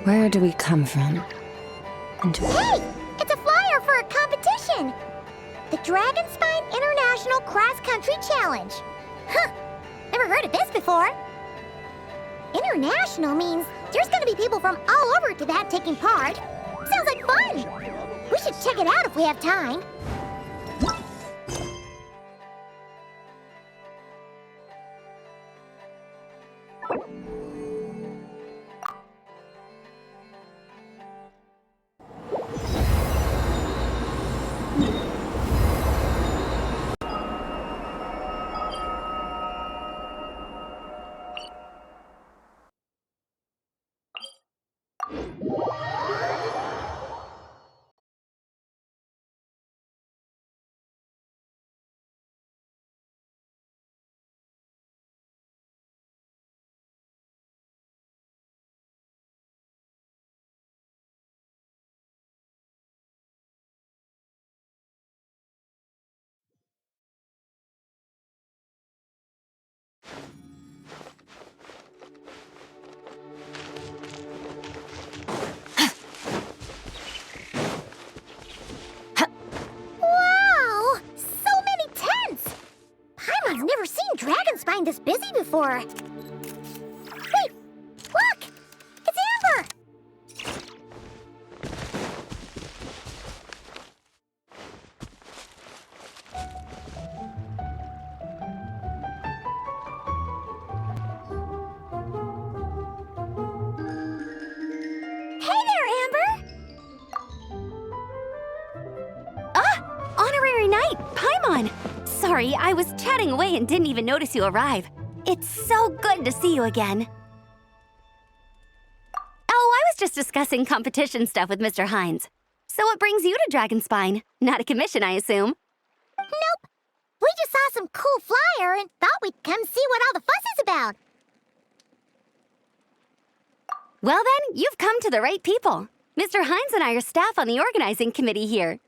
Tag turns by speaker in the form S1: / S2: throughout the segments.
S1: Where do we come from? And
S2: Hey! It's a flyer for a competition! The Dragonspine International Cross Country Challenge. Huh! Never heard of this before. International means there's gonna be people from all over Teyvat taking part. Sounds like fun! We should check it out if we have time. Wow! So many tents! Paimon's never seen Dragonspine this busy before. Wait! Look! It's Amber! Hey there, Amber!
S3: Honorary Knight, Paimon! Sorry, I was chatting away and didn't even notice you arrive. It's so good to see you again. Oh, I was just discussing competition stuff with Mr. Hines. So what brings you to Dragonspine? Not a commission, I assume.
S2: Nope. We just saw some cool flyer and thought we'd come see what all the fuss is about.
S3: Well then, you've come to the right people. Mr. Hines and I are staff on the organizing committee here.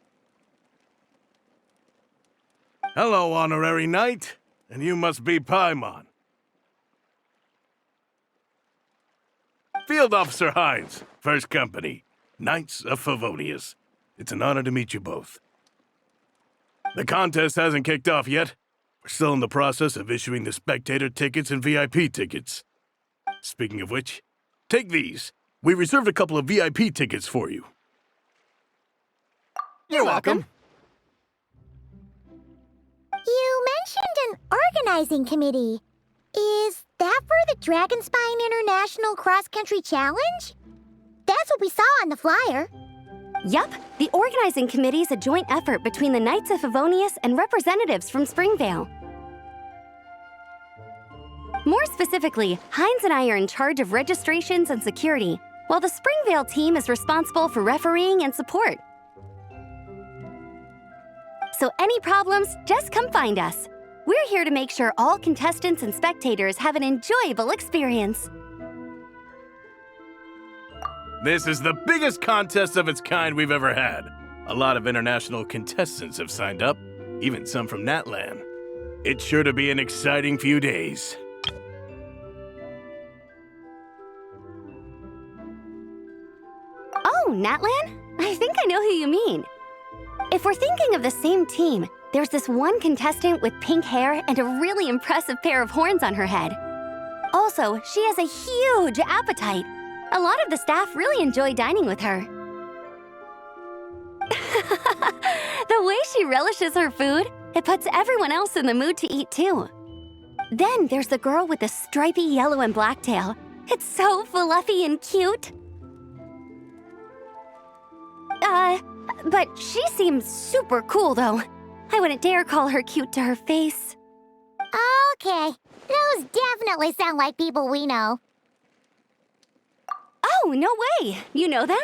S4: Hello, Honorary Knight. And you must be Paimon. Field Officer Hines, First Company, Knights of Favonius. It's an honor to meet you both. The contest hasn't kicked off yet. We're still in the process of issuing the spectator tickets and VIP tickets. Speaking of which, take these. We reserved a couple of VIP tickets for you.
S3: You're welcome.
S2: You mentioned an organizing committee. Is that for the Dragonspine International Cross Country Challenge? That's what we saw on the flyer.
S3: Yup, the organizing committee is a joint effort between the Knights of Favonius and representatives from Springvale. More specifically, Hines and I are in charge of registrations and security, while the Springvale team is responsible for refereeing and support. So any problems, just come find us. We're here to make sure all contestants and spectators have an enjoyable experience.
S4: This is the biggest contest of its kind we've ever had. A lot of international contestants have signed up, even some from Natlan. It's sure to be an exciting few days.
S3: Oh, Natlan? I think I know who you mean. If we're thinking of the same team, there's this one contestant with pink hair and a really impressive pair of horns on her head. Also, she has a huge appetite. A lot of the staff really enjoy dining with her. The way she relishes her food, it puts everyone else in the mood to eat too. Then there's the girl with the stripy yellow and black tail. It's so fluffy and cute. But she seems super cool though. I wouldn't dare call her cute to her face.
S2: Okay, those definitely sound like people we know.
S3: Oh, no way! You know them?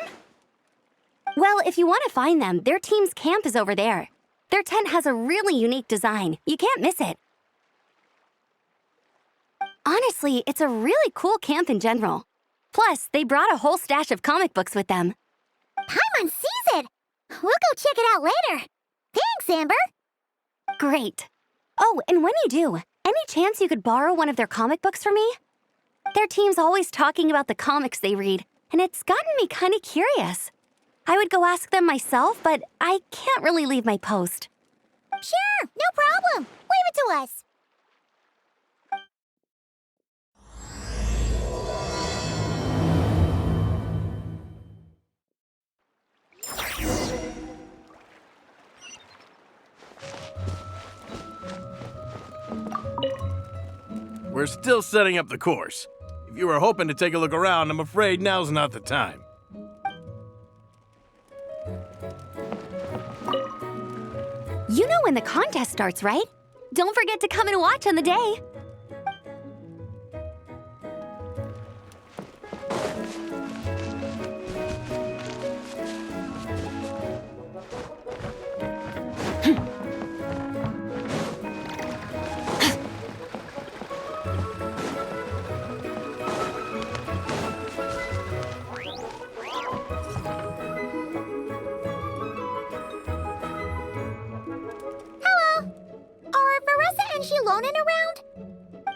S3: Well, if you want to find them, their team's camp is over there. Their tent has a really unique design. You can't miss it. Honestly, it's a really cool camp in general. Plus, they brought a whole stash of comic books with them.
S2: Paimon sees it! We'll go check it out later. Thanks, Amber.
S3: Great. Oh, and when you do, any chance you could borrow one of their comic books from me? Their team's always talking about the comics they read, and it's gotten me kind of curious. I would go ask them myself, but I can't really leave my post.
S2: Sure, no problem. Leave it to us.
S4: We're still setting up the course. If you were hoping to take a look around, I'm afraid now's not the time.
S3: You know when the contest starts, right? Don't forget to come and watch on the day.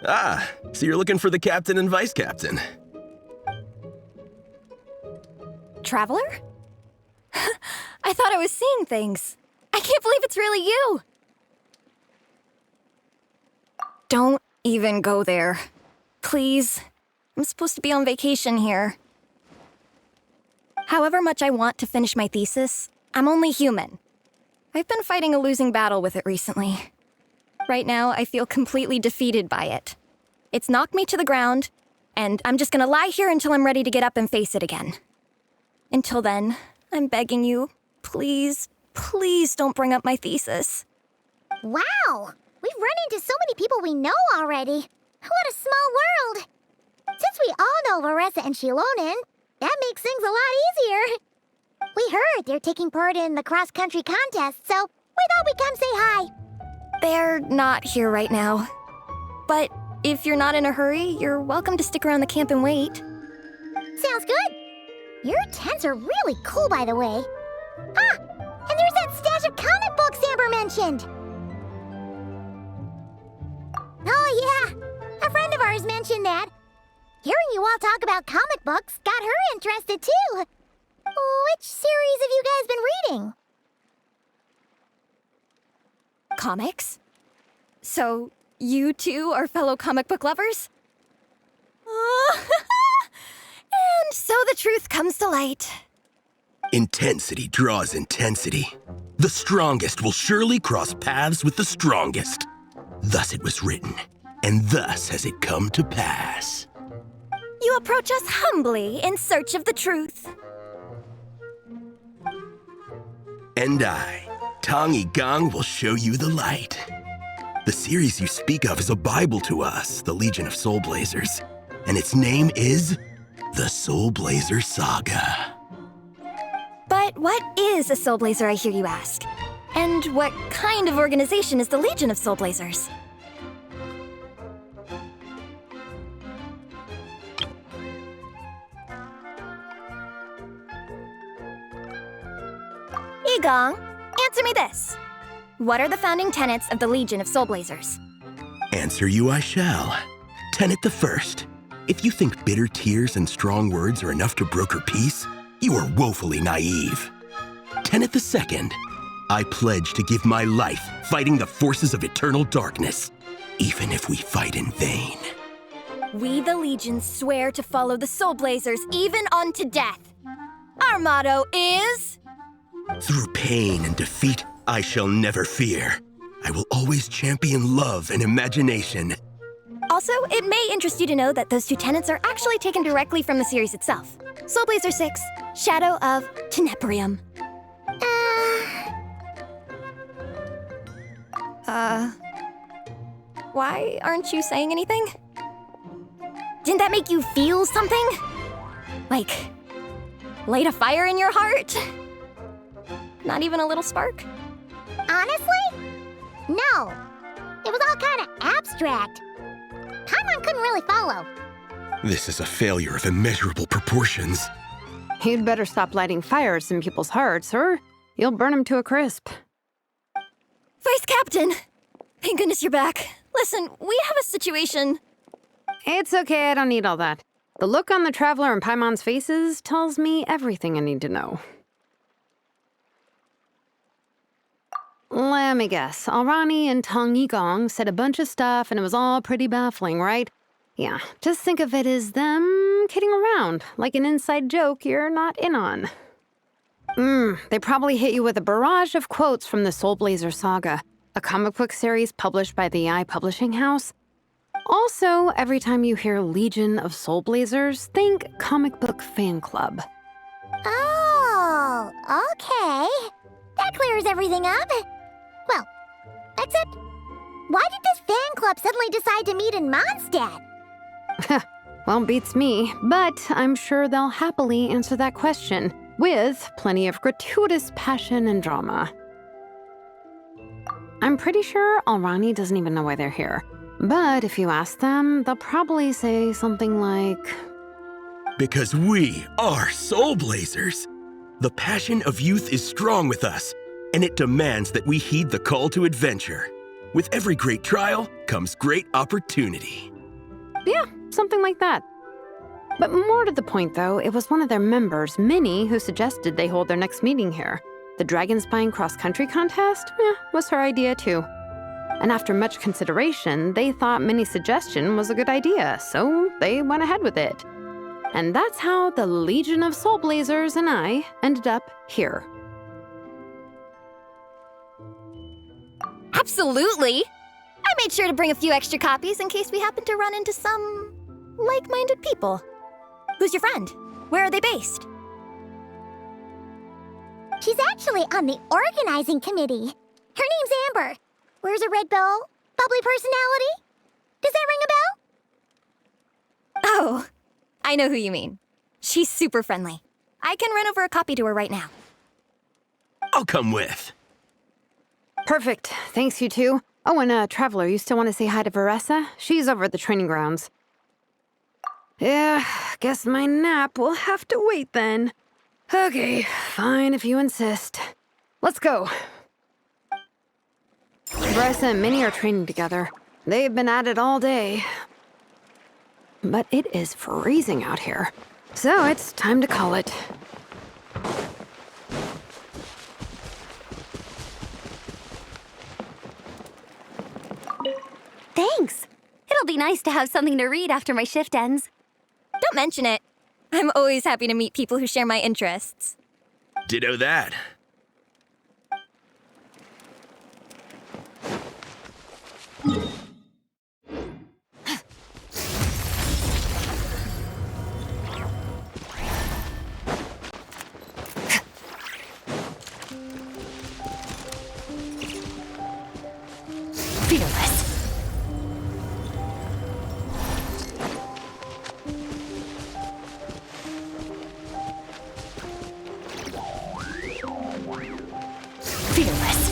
S5: Ah, so you're looking for the captain and vice captain.
S6: Traveler? I thought I was seeing things. I can't believe it's really you! Don't even go there. Please. I'm supposed to be on vacation here. However much I want to finish my thesis, I'm only human. I've been fighting a losing battle with it recently. Right now, I feel completely defeated by it. It's knocked me to the ground, and I'm just gonna lie here until I'm ready to get up and face it again. Until then, I'm begging you, please, please don't bring up my thesis.
S2: Wow! We've run into so many people we know already. What a small world! Since we all know Varessa and Shilonen, that makes things a lot easier. We heard they're taking part in the cross-country contest, so we thought we'd come say hi.
S6: They're not here right now. But if you're not in a hurry, you're welcome to stick around the camp and wait.
S2: Sounds good. Your tents are really cool, by the way. Ah, and there's that stash of comic books Amber mentioned. Oh yeah, a friend of ours mentioned that. Hearing you all talk about comic books got her interested too. Which series have you guys been reading?
S6: Comics? So, you two are fellow comic book lovers? And so the truth comes to light.
S5: Intensity draws intensity. The strongest will surely cross paths with the strongest. Thus it was written, and thus has it come to pass.
S6: You approach us humbly in search of the truth.
S5: And I, Tongi Gang, will show you the light. The series you speak of is a Bible to us, the Legion of Soulblazers, and its name is the Soulblazer Saga.
S6: But what is a Soulblazer, I hear you ask? And what kind of organization is the Legion of Soulblazers? Igong, answer me this. What are the founding tenets of the Legion of Soulblazers?
S5: Answer you I shall. Tenet the first. If you think bitter tears and strong words are enough to broker peace, you are woefully naive. Tenet the second. I pledge to give my life fighting the forces of eternal darkness, even if we fight in vain.
S6: We, the Legion, swear to follow the Soulblazers even unto death. Our motto is...
S5: Through pain and defeat, I shall never fear. I will always champion love and imagination.
S6: Also, it may interest you to know that those two tenets are actually taken directly from the series itself. Soulblazer 6, Shadow of Teneporium. Why aren't you saying anything? Didn't that make you feel something? Like, Light a fire in your heart? Not even a little spark?
S2: Honestly? No. It was all kind of abstract. Paimon couldn't really follow.
S5: This is a failure of immeasurable proportions.
S1: You'd better stop lighting fires in people's hearts, or you'll burn them to a crisp.
S6: Vice Captain! Thank goodness you're back. Listen, we have a situation.
S1: It's okay, I don't need all that. The look on the Traveler and Paimon's faces tells me everything I need to know. Let me guess. Alrani and Tong Yigong said a bunch of stuff and it was all pretty baffling, right? Yeah, just think of it as them kidding around, like an inside joke you're not in on. They probably hit you with a barrage of quotes from the Soulblazers saga, a comic book series published by the AI publishing house. Also, every time you hear Legion of Soulblazers, think comic book fan club.
S2: Oh, okay. That clears everything up. Well, except, why did this fan club suddenly decide to meet in Mondstadt?
S1: Well, beats me, but I'm sure they'll happily answer that question, with plenty of gratuitous passion and drama. I'm pretty sure Alrani doesn't even know why they're here. But if you ask them, they'll probably say something like...
S5: Because we are Soulblazers. The passion of youth is strong with us, and it demands that we heed the call to adventure. With every great trial comes great opportunity.
S1: Yeah, something like that. But more to the point, though, it was one of their members, Minnie, who suggested they hold their next meeting here. The Dragon Spying Cross-Country Contest? Was her idea, too. And after much consideration, they thought Minnie's suggestion was a good idea, so they went ahead with it. And that's how the Legion of Soulblazers and I ended up here.
S6: Absolutely! I made sure to bring a few extra copies in case we happen to run into some like-minded people. Who's your friend? Where are they based?
S2: She's actually on the organizing committee. Her name's Amber. Wears a red bow. Bubbly personality. Does that ring a bell?
S6: Oh, I know who you mean. She's super friendly. I can run over a copy to her right now.
S5: I'll come with.
S1: Perfect. Thanks, you two. Oh, and Traveler, you still want to say hi to Veressa? She's over at the training grounds. Yeah, guess my nap will have to wait then. Okay, fine if you insist. Let's go. Veressa and Minnie are training together. They've been at it all day. But it is freezing out here. So it's time to call it.
S3: Thanks. It'll be nice to have something to read after my shift ends.
S6: Don't mention it. I'm always happy to meet people who share my interests.
S5: Ditto that.
S3: Fearless. Fearless.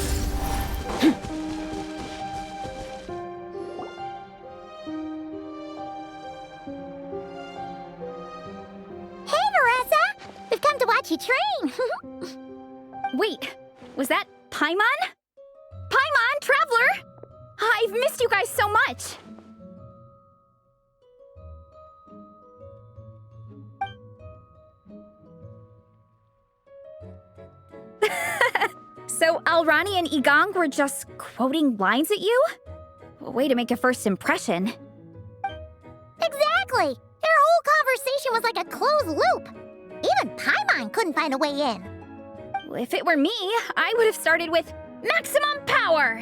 S2: Hey, Veressa! We've come to watch you train.
S7: Wait, was that Paimon? Paimon, Traveler! I've missed you guys so much! So Alrani and Igong were just quoting lines at you? Way to make a first impression.
S2: Exactly! Their whole conversation was like a closed loop. Even Paimon couldn't find a way in.
S7: If it were me, I would have started with maximum power!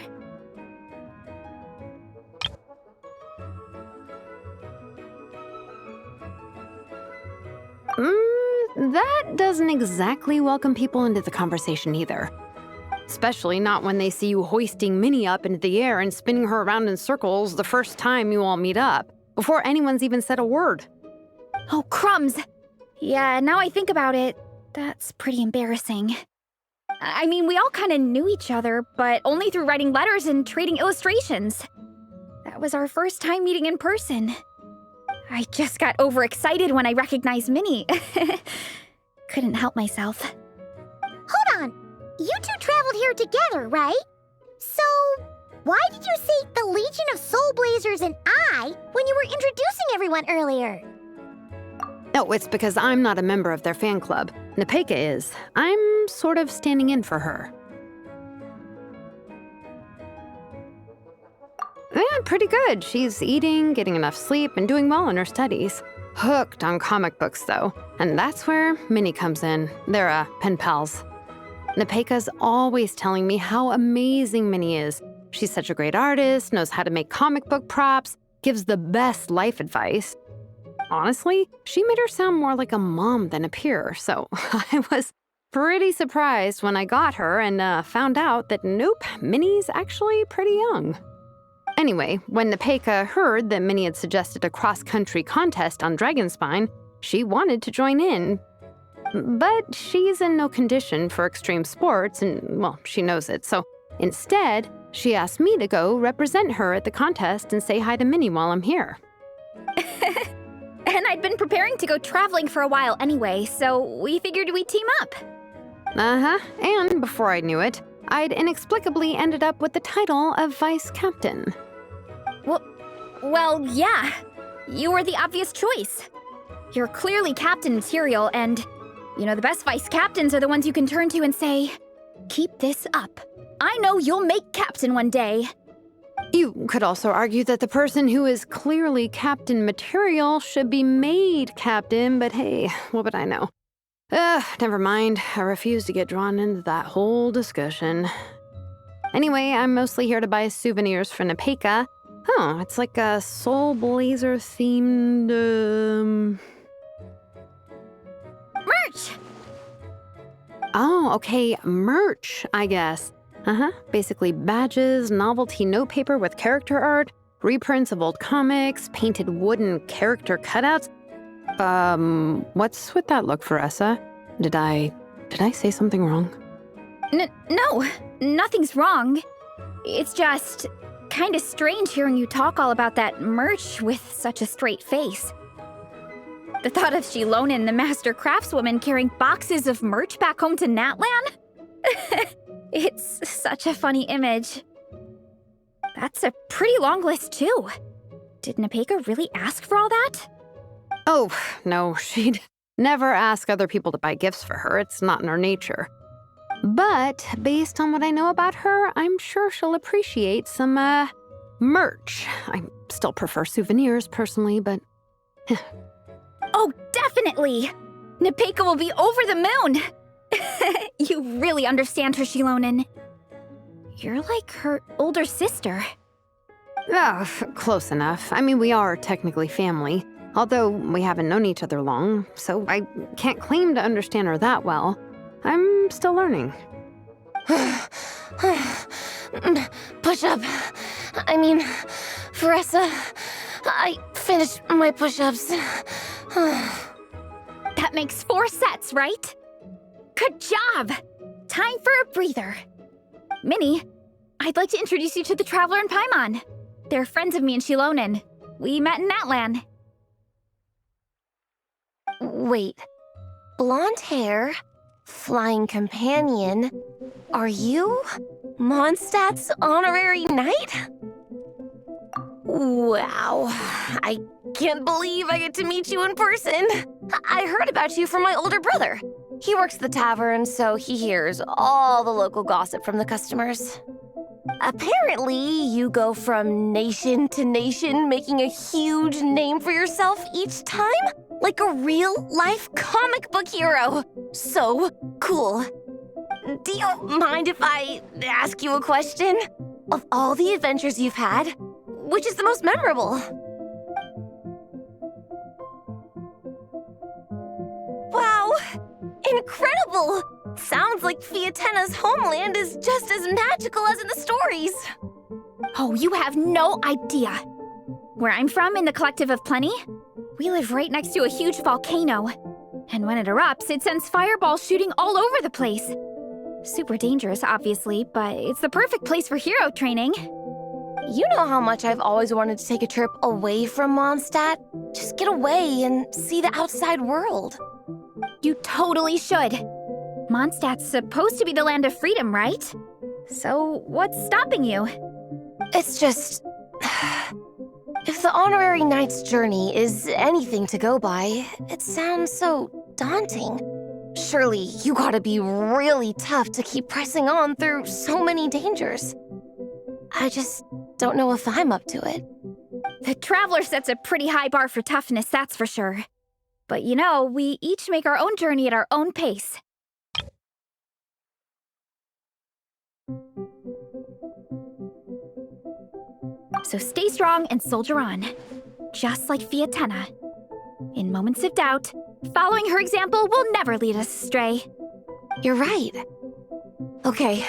S1: That doesn't exactly welcome people into the conversation either. Especially not when they see you hoisting Minnie up into the air and spinning her around in circles the first time you all meet up, before anyone's even said a word.
S7: Oh, crumbs! Yeah, now I think about it, That's pretty embarrassing. I mean, we all kind of knew each other, but only through writing letters and trading illustrations. That was our first time meeting in person. I just got overexcited when I recognized Minnie. Couldn't help myself.
S2: Hold on. You two traveled here together, right? So, why did you say the Legion of Soulblazers and I when you were introducing everyone earlier?
S1: No, it's because I'm not a member of their fan club. Nepeka is. I'm sort of standing in for her. Yeah, pretty good. She's eating, getting enough sleep, and doing well in her studies. Hooked on comic books, though. And that's where Minnie comes in. They're, pen pals. Nepeka's always telling me how amazing Minnie is. She's such a great artist, knows how to make comic book props, gives the best life advice. Honestly, she made her sound more like a mom than a peer, so I was pretty surprised when I got her and found out that nope, Minnie's actually pretty young. Anyway, when Nepeka heard that Minnie had suggested a cross-country contest on Dragonspine, she wanted to join in. But she's in no condition for extreme sports, and, well, she knows it, so instead, she asked me to go represent her at the contest and say hi to Minnie while I'm here.
S7: And I'd been preparing to go traveling for a while anyway, so we figured we'd team up.
S1: And before I knew it, I'd inexplicably ended up with the title of vice captain.
S7: Well, yeah. You were the obvious choice. You're clearly captain material, and, you know, the best vice captains are the ones you can turn to and say, keep this up. I know you'll make captain one day.
S1: You could also argue that the person who is clearly captain material should be made captain, but hey, what would I know? Never mind. I refuse to get drawn into that whole discussion. Anyway, I'm mostly here to buy souvenirs for Nepeka. Oh, it's like a Soulblazer themed,
S7: Merch!
S1: Oh, okay, merch, I guess. Basically badges, novelty notepaper with character art, reprints of old comics, painted wooden character cutouts. What's with that look, Veressa? Did I say something wrong?
S7: No, nothing's wrong. It's just kind of strange hearing you talk all about that merch with such a straight face. The thought of Shilonin, the master craftswoman, carrying boxes of merch back home to Natlan? It's such a funny image. That's a pretty long list, too. Did Nepeka really ask for all that?
S1: Oh, no, she'd never ask other people to buy gifts for her. It's not in her nature. But based on what I know about her, I'm sure she'll appreciate some, merch. I still prefer souvenirs, personally, but...
S7: Oh, definitely! Nepeka will be over the moon! You really understand her, Shilonin. You're like her older sister.
S1: Oh, close enough. I mean, we are technically family, although we haven't known each other long, so I can't claim to understand her that well. I'm still learning.
S6: Push-up. I mean, Veressa, I finished my push-ups.
S7: That makes 4 sets, right? Good job! Time for a breather. Minnie, I'd like to introduce you to the Traveler and Paimon. They're friends of me and Shilonin. We met in Natlan.
S6: Wait. Blonde hair, flying companion. Are you Mondstadt's honorary knight? Wow. I can't believe I get to meet you in person. I heard about you from my older brother. He works at the tavern, so he hears all the local gossip from the customers. Apparently, you go from nation to nation, making a huge name for yourself each time? Like a real-life comic book hero. So cool. Do you mind if I ask you a question? Of all the adventures you've had, which is the most memorable? Wow! Incredible! Sounds like Fiatena's homeland is just as magical as in the stories.
S7: Oh, you have no idea. Where I'm from, in the Collective of Plenty, we live right next to a huge volcano. And when it erupts, it sends fireballs shooting all over the place. Super dangerous, obviously, but it's the perfect place for hero training.
S8: You know how much I've always wanted to take a trip away from Mondstadt? Just get away and see the outside world.
S7: You totally should. Mondstadt's supposed to be the land of freedom, right? So what's stopping you?
S8: It's just... If the honorary knight's journey is anything to go by, it sounds so daunting. Surely you gotta be really tough to keep pressing on through so many dangers. I just don't know if I'm up to it.
S7: The Traveler sets a pretty high bar for toughness, that's for sure. But you know, we each make our own journey at our own pace. So stay strong and soldier on. Just like Fiatenna. In moments of doubt, following her example will never lead us astray.
S8: You're right. Okay,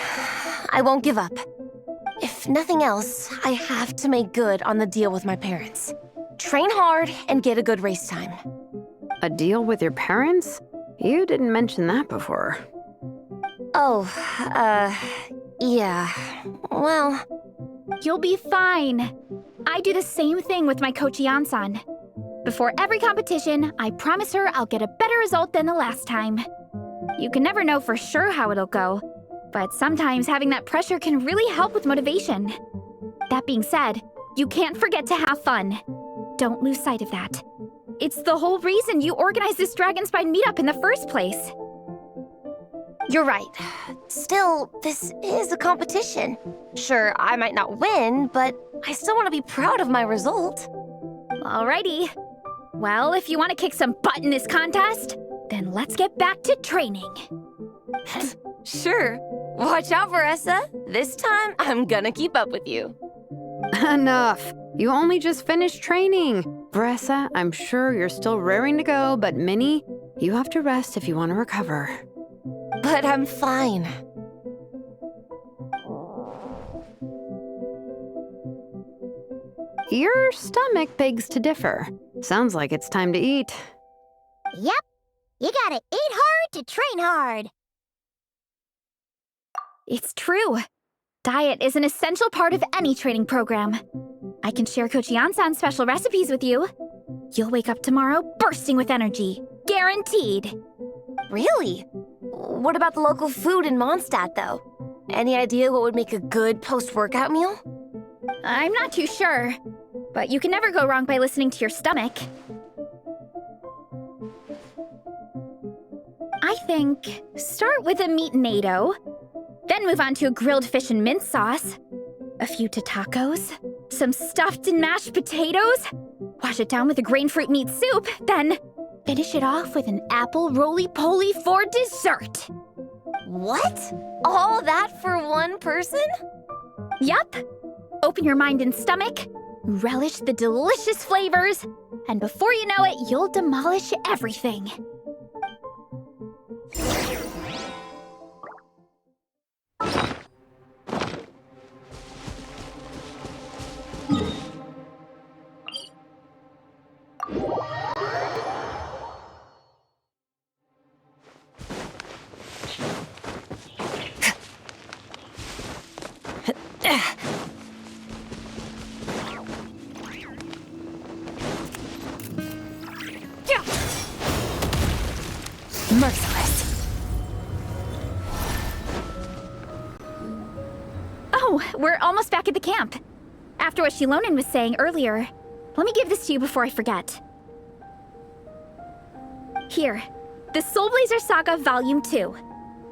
S8: I won't give up. If nothing else, I have to make good on the deal with my parents. Train hard and get a good race time.
S1: A deal with your parents? You didn't mention that before.
S8: Oh, yeah. Well...
S7: You'll be fine. I do the same thing with my coach Yan-san. Before every competition, I promise her I'll get a better result than the last time. You can never know for sure how it'll go, but sometimes having that pressure can really help with motivation. That being said, you can't forget to have fun. Don't lose sight of that. It's the whole reason you organized this Dragonspine meetup in the first place.
S8: You're right. Still, this is a competition. Sure, I might not win, but I still want to be proud of my result.
S7: Alrighty. Well, if you want to kick some butt in this contest, then let's get back to training.
S8: Sure. Watch out, Veressa. This time, I'm gonna keep up with you.
S1: Enough. You only just finished training. Veressa, I'm sure you're still raring to go, but Minnie, you have to rest if you want to recover.
S8: But I'm fine.
S1: Your stomach begs to differ. Sounds like it's time to eat.
S2: Yep. You gotta eat hard to train hard.
S7: It's true. Diet is an essential part of any training program. I can share Coach Yan-san's special recipes with you. You'll wake up tomorrow bursting with energy. Guaranteed.
S8: Really? What about the local food in Mondstadt, though? Any idea what would make a good post-workout meal?
S7: I'm not too sure, but you can never go wrong by listening to your stomach. I think start with a meat natto, then move on to a grilled fish and mint sauce, a few tacos, some stuffed and mashed potatoes, wash it down with a grain fruit meat soup, then finish it off with an apple roly-poly for dessert.
S8: What? All that for one person?
S7: Yup. Open your mind and stomach, relish the delicious flavors, and before you know it, you'll demolish everything.
S6: Merciless.
S7: Oh, we're almost back at the camp. After what Shilonen was saying earlier, let me give this to you before I forget. Here, the Soulblazers Saga Volume 2.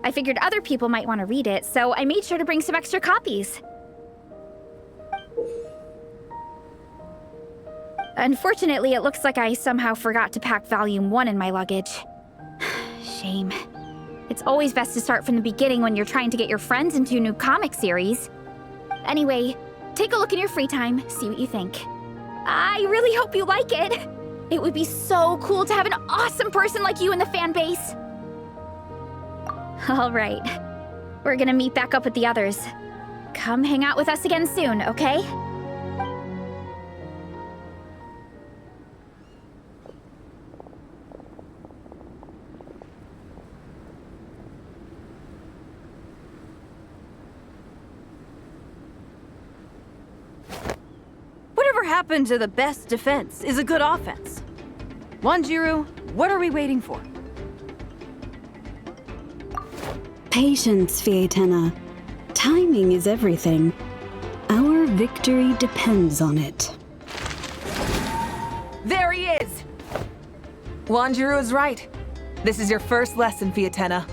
S7: I figured other people might want to read it, so I made sure to bring some extra copies. Unfortunately, it looks like I somehow forgot to pack Volume 1 in my luggage. Shame. It's always best to start from the beginning when you're trying to get your friends into a new comic series. Anyway, take a look in your free time, see what you think. I really hope you like it. It would be so cool to have an awesome person like you in the fan base. All right. We're gonna meet back up with the others. Come hang out with us again soon, okay?
S9: happened to the best defense is a good offense. Wanjiru, what are we waiting for?
S10: Patience, Fietena. Timing is everything. Our victory depends on it.
S11: There he is! Wanjiru is right. This is your first lesson, Fietena.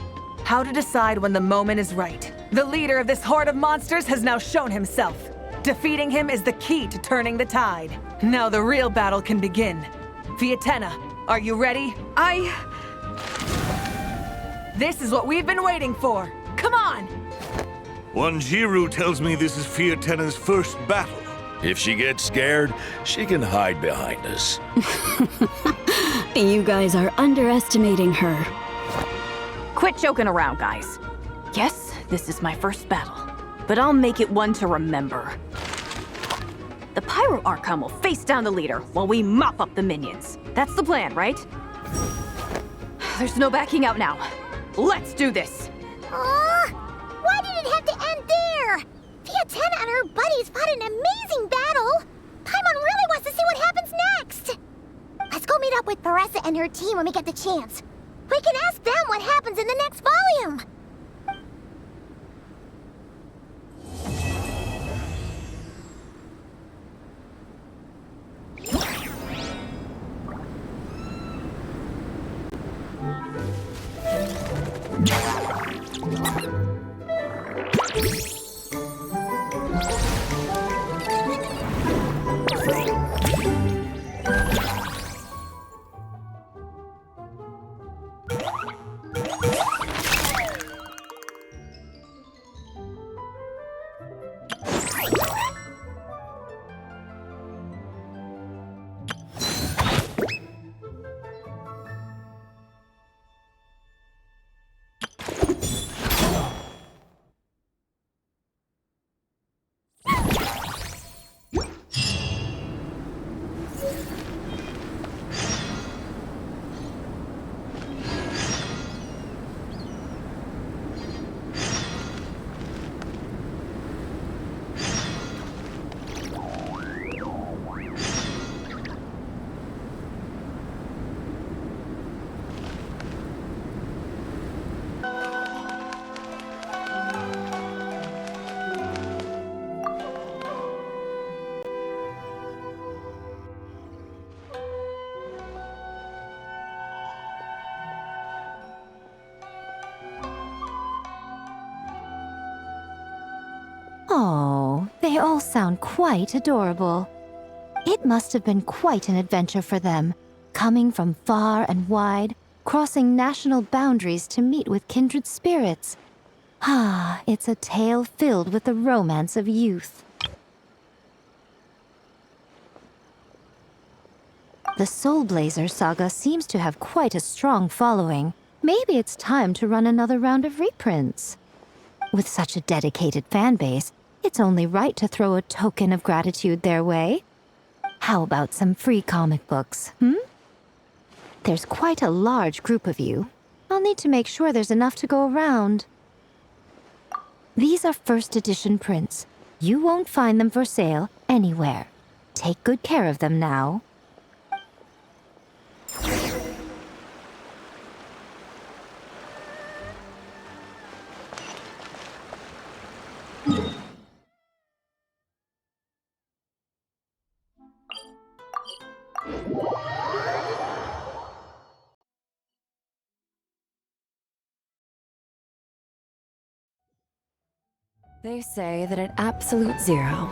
S11: How to decide when the moment is right. The leader of this horde of monsters has now shown himself. Defeating him is the key to turning the tide. Now the real battle can begin. Fietena, are you ready? This is what we've been waiting for. Come on!
S12: Wanjiru tells me this is Fietena's first battle.
S13: If she gets scared, she can hide behind us.
S10: You guys are underestimating her.
S9: Quit joking around, guys. Yes, this is my first battle, but I'll make it one to remember. The Pyro Archon will face down the leader while we mop up the minions. That's the plan, right? There's no backing out now. Let's do this!
S2: Why did it have to end there? Fietena and her buddies fought an amazing battle! Paimon really wants to see what happens next! Let's go meet up with Paressa and her team when we get the chance. We can ask them what happens in the next volume!
S14: Oh, they all sound quite adorable. It must have been quite an adventure for them, coming from far and wide, crossing national boundaries to meet with kindred spirits. Ah, it's a tale filled with the romance of youth. The Soulblazers saga seems to have quite a strong following. Maybe it's time to run another round of reprints. With such a dedicated fan base, it's only right to throw a token of gratitude their way. How about some free comic books, There's quite a large group of you. I'll need to make sure there's enough to go around. These are first edition prints. You won't find them for sale anywhere. Take good care of them now. They say that at absolute zero,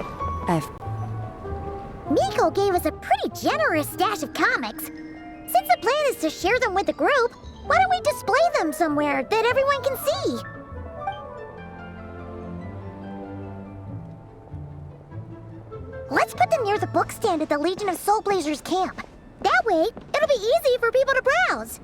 S2: Miko gave us a pretty generous stash of comics. Since the plan is to share them with the group, why don't we display them somewhere that everyone can see? Let's put them near the book stand at the Legion of Soulblazers camp. That way, it'll be easy for people to browse.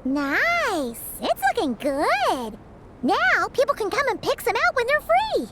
S2: Nice! It's looking good! Now, people can come and pick some out when they're free!